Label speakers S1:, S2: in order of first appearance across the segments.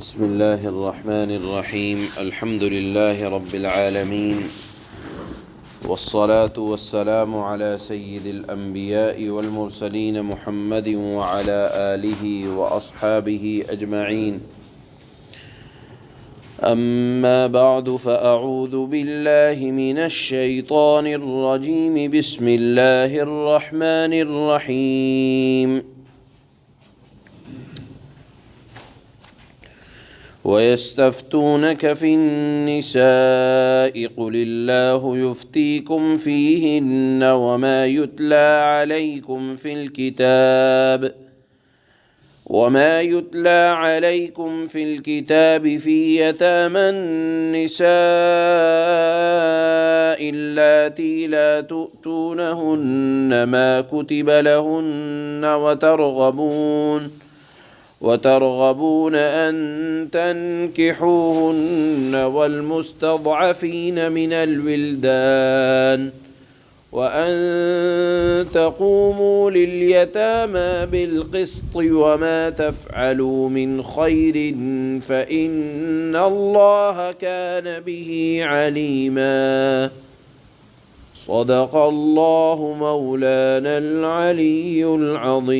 S1: بسم الله الرحمن الرحيم الحمد لله رب العالمين والصلاة والسلام على سيد الأنبياء والمرسلين محمد وعلى آله وأصحابه أجمعين. أما بعد فأعوذ بالله من الشيطان الرجيم. بسم الله الرحمن الرحيم. ويستفتونك في النساء قل الله يفتيكم فيهن وما يتلى عليكم في الكتاب في يتامى النساء اللاتي لا تؤتونهن ما كتب لهن وترغبون أن تنكحوهن والمستضعفين من الولدان وأن تقوموا لليتامى بالقسط وما تفعلوا من خير فإن الله كان به عليما. صدق الله مولانا العلی العظیم.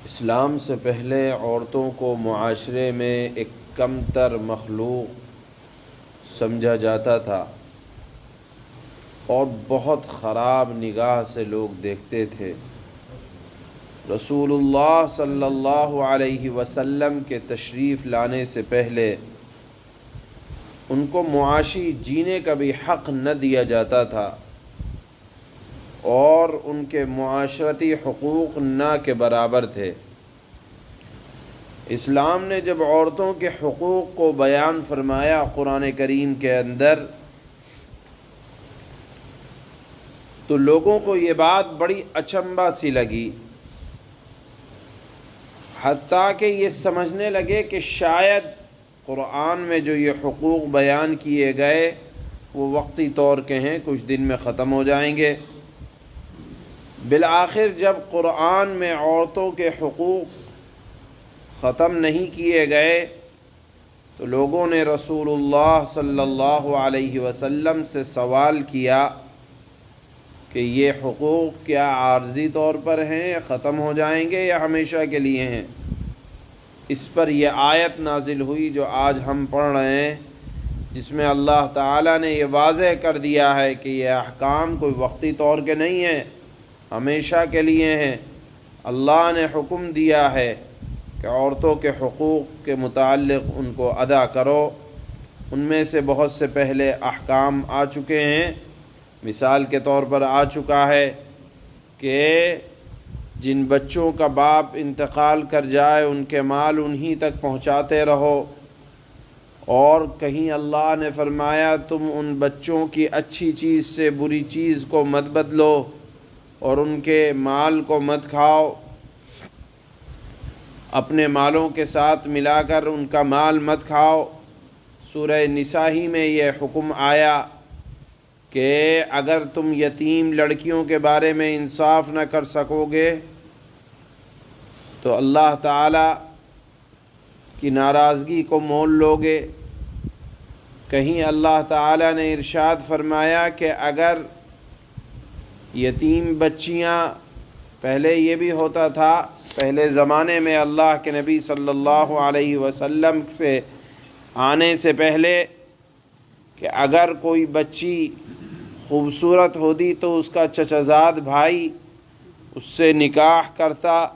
S1: اسلام سے پہلے عورتوں کو معاشرے میں ایک کم تر مخلوق سمجھا جاتا تھا اور بہت خراب نگاہ سے لوگ دیکھتے تھے. رسول اللہ صلی اللہ علیہ وسلم کے تشریف لانے سے پہلے ان کو معاشی جینے کا بھی حق نہ دیا جاتا تھا اور ان کے معاشرتی حقوق نہ کے برابر تھے. اسلام نے جب عورتوں کے حقوق کو بیان فرمایا قرآن کریم کے اندر تو لوگوں کو یہ بات بڑی اچنبھا سی لگی، حتیٰ کہ یہ سمجھنے لگے کہ شاید قرآن میں جو یہ حقوق بیان کیے گئے وہ وقتی طور کے ہیں، کچھ دن میں ختم ہو جائیں گے. بالآخر جب قرآن میں عورتوں کے حقوق ختم نہیں کیے گئے تو لوگوں نے رسول اللہ صلی اللہ علیہ وسلم سے سوال کیا کہ یہ حقوق کیا عارضی طور پر ہیں یا ختم ہو جائیں گے یا ہمیشہ کے لیے ہیں؟ اس پر یہ آیت نازل ہوئی جو آج ہم پڑھ رہے ہیں، جس میں اللہ تعالیٰ نے یہ واضح کر دیا ہے کہ یہ احکام کوئی وقتی طور کے نہیں ہیں، ہمیشہ کے لیے ہیں. اللہ نے حکم دیا ہے کہ عورتوں کے حقوق کے متعلق ان کو ادا کرو. ان میں سے بہت سے پہلے احکام آ چکے ہیں. مثال کے طور پر آ چکا ہے کہ جن بچوں کا باپ انتقال کر جائے ان کے مال انہی تک پہنچاتے رہو، اور کہیں اللہ نے فرمایا تم ان بچوں کی اچھی چیز سے بری چیز کو مت بدلو اور ان کے مال کو مت کھاؤ، اپنے مالوں کے ساتھ ملا کر ان کا مال مت کھاؤ. سورہ نساء ہی میں یہ حکم آیا کہ اگر تم یتیم لڑکیوں کے بارے میں انصاف نہ کر سکو گے تو اللہ تعالیٰ کی ناراضگی کو مول لو گے. کہیں اللہ تعالیٰ نے ارشاد فرمایا کہ اگر یتیم بچیاں، پہلے یہ بھی ہوتا تھا، پہلے زمانے میں اللہ کے نبی صلی اللہ علیہ وسلم سے آنے سے پہلے، کہ اگر کوئی بچی خوبصورت ہوتی تو اس کا چچا زاد بھائی اس سے نکاح کرتا.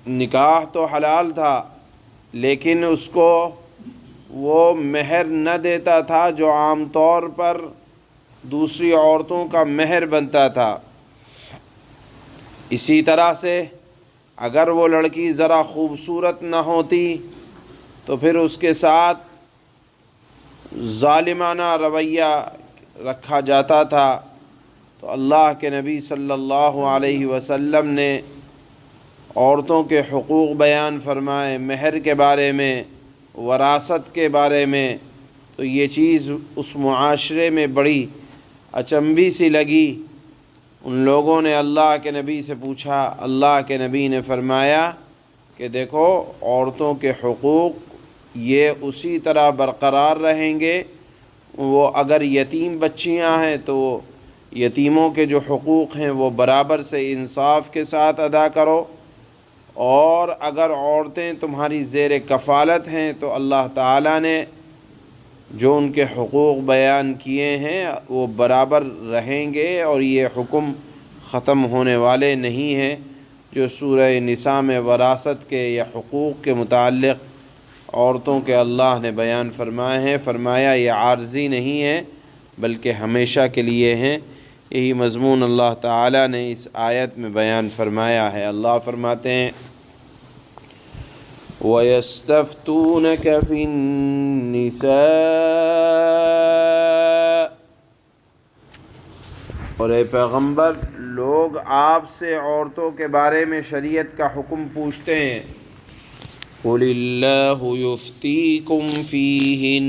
S1: نکاح تو حلال تھا لیکن اس کو وہ مہر نہ دیتا تھا جو عام طور پر دوسری عورتوں کا مہر بنتا تھا. اسی طرح سے اگر وہ لڑکی ذرا خوبصورت نہ ہوتی تو پھر اس کے ساتھ ظالمانہ رویہ رکھا جاتا تھا. تو اللہ کے نبی صلی اللہ علیہ وسلم نے عورتوں کے حقوق بیان فرمائے، مہر کے بارے میں، وراثت کے بارے میں. تو یہ چیز اس معاشرے میں بڑی اچنبھی سی لگی ان لوگوں نے اللہ کے نبی سے پوچھا، اللہ کے نبی نے فرمایا کہ دیکھو عورتوں کے حقوق یہ اسی طرح برقرار رہیں گے، وہ اگر یتیم بچیاں ہیں تو یتیموں کے جو حقوق ہیں وہ برابر سے انصاف کے ساتھ ادا کرو، اور اگر عورتیں تمہاری زیر کفالت ہیں تو اللہ تعالیٰ نے جو ان کے حقوق بیان کیے ہیں وہ برابر رہیں گے، اور یہ حکم ختم ہونے والے نہیں ہیں جو سورہ نساء میں وراثت کے یا حقوق کے متعلق عورتوں کے اللہ نے بیان فرمائے ہیں۔ فرمایا یہ عارضی نہیں ہے بلکہ ہمیشہ کے لیے ہیں۔ یہی مضمون اللہ تعالیٰ نے اس آیت میں بیان فرمایا ہے۔ اللہ فرماتے ہیں وَيَسْتَفْتُونَكَ فِي النِّسَاءِ، اور اے پیغمبر لوگ آپ سے عورتوں کے بارے میں شریعت کا حکم پوچھتے ہیں۔ قُلِ اللَّهُ يُفْتِيكُمْ فِيهِنَّ،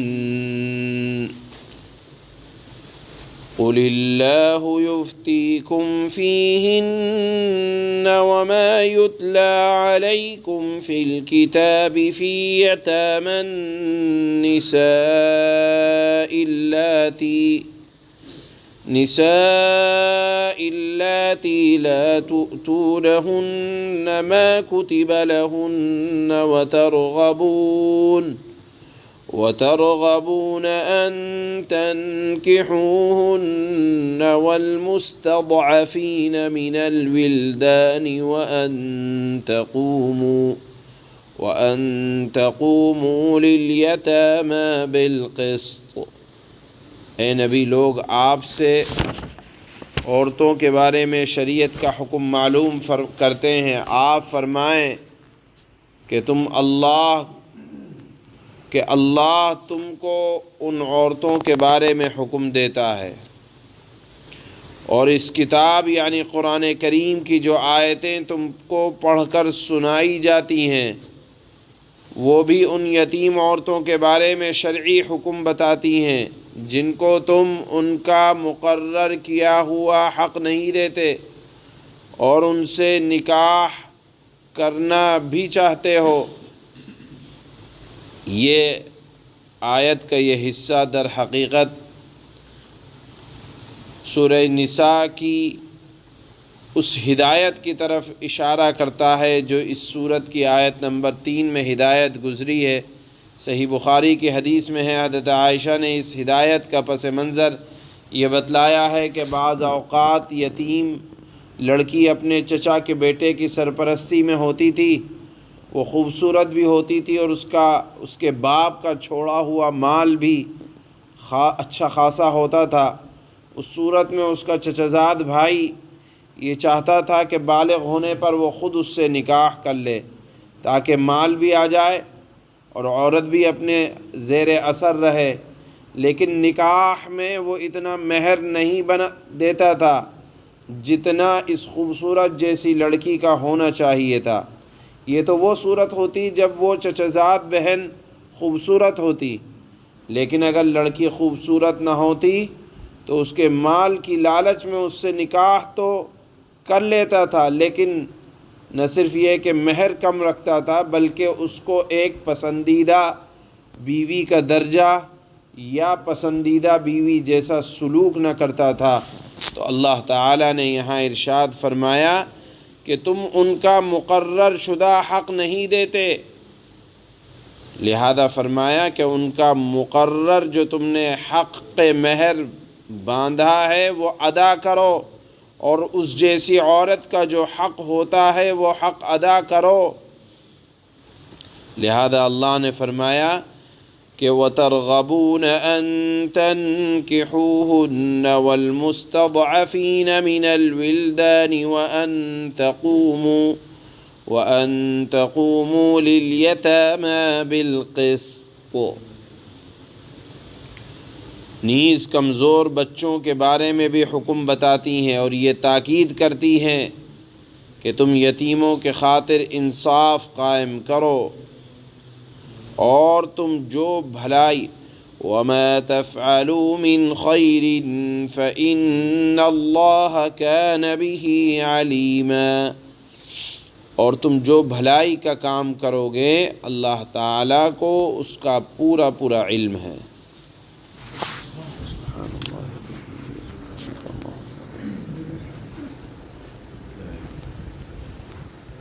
S1: قُلِ اللَّهُ يُفْتِيكُمْ فِيهِنَّ وَمَا يُتْلَى عَلَيْكُمْ فِي الْكِتَابِ فِي يَتَامَى النِّسَاءِ اللَّاتِي لَا تُؤْتُونَهُنَّ مَا كُتِبَ لَهُنَّ وترغبون أن تنكحوهن والمستضعفين من الولدان وأن تقوموا لليتامى بالقسط۔ اے نبی لوگ آپ سے عورتوں کے بارے میں شریعت کا حکم معلوم کرتے ہیں۔ آپ فرمائیں کہ اللہ تم کو ان عورتوں کے بارے میں حکم دیتا ہے، اور اس کتاب یعنی قرآن کریم کی جو آیتیں تم کو پڑھ کر سنائی جاتی ہیں وہ بھی ان یتیم عورتوں کے بارے میں شرعی حکم بتاتی ہیں جن کو تم ان کا مقرر کیا ہوا حق نہیں دیتے اور ان سے نکاح کرنا بھی چاہتے ہو۔ یہ آیت کا یہ حصہ در حقیقت سورہ نساء کی اس ہدایت کی طرف اشارہ کرتا ہے جو اس سورت کی آیت نمبر 3 میں ہدایت گزری ہے۔ صحیح بخاری کی حدیث میں ہے، حضرت عائشہ نے اس ہدایت کا پس منظر یہ بتلایا ہے کہ بعض اوقات یتیم لڑکی اپنے چچا کے بیٹے کی سرپرستی میں ہوتی تھی، وہ خوبصورت بھی ہوتی تھی اور اس کے باپ کا چھوڑا ہوا مال بھی اچھا خاصا ہوتا تھا۔ اس صورت میں اس کا چچزاد بھائی یہ چاہتا تھا کہ بالغ ہونے پر وہ خود اس سے نکاح کر لے تاکہ مال بھی آ جائے اور عورت بھی اپنے زیر اثر رہے، لیکن نکاح میں وہ اتنا مہر نہیں دیتا تھا جتنا اس خوبصورت جیسی لڑکی کا ہونا چاہیے تھا۔ یہ تو وہ صورت ہوتی جب وہ چچزاد بہن خوبصورت ہوتی، لیکن اگر لڑکی خوبصورت نہ ہوتی تو اس کے مال کی لالچ میں اس سے نکاح تو کر لیتا تھا، لیکن نہ صرف یہ کہ مہر کم رکھتا تھا بلکہ اس کو ایک پسندیدہ بیوی کا درجہ یا پسندیدہ بیوی جیسا سلوک نہ کرتا تھا۔ تو اللہ تعالیٰ نے یہاں ارشاد فرمایا کہ تم ان کا مقرر شدہ حق نہیں دیتے، لہذا فرمایا کہ ان کا مقرر جو تم نے حق مہر باندھا ہے وہ ادا کرو، اور اس جیسی عورت کا جو حق ہوتا ہے وہ حق ادا کرو۔ لہذا اللہ نے فرمایا کہ وَتَرْغَبُونَ أَن تَنكِحُوهُنَّ وَالْمُسْتَضْعَفِينَ مِنَ الْوِلْدَانِ وَأَن تَقُومُوا لِلْيَتَامَى بِالْقِسْطِ۔ نیز کمزور بچوں کے بارے میں بھی حکم بتاتی ہیں اور یہ تاکید کرتی ہیں کہ تم یتیموں کے خاطر انصاف قائم کرو، اور تم جو بھلائی وما تفعلوا من خير فإن الله كان به عليما، اور تم جو بھلائی کا کام کرو گے اللہ تعالیٰ کو اس کا پورا علم ہے۔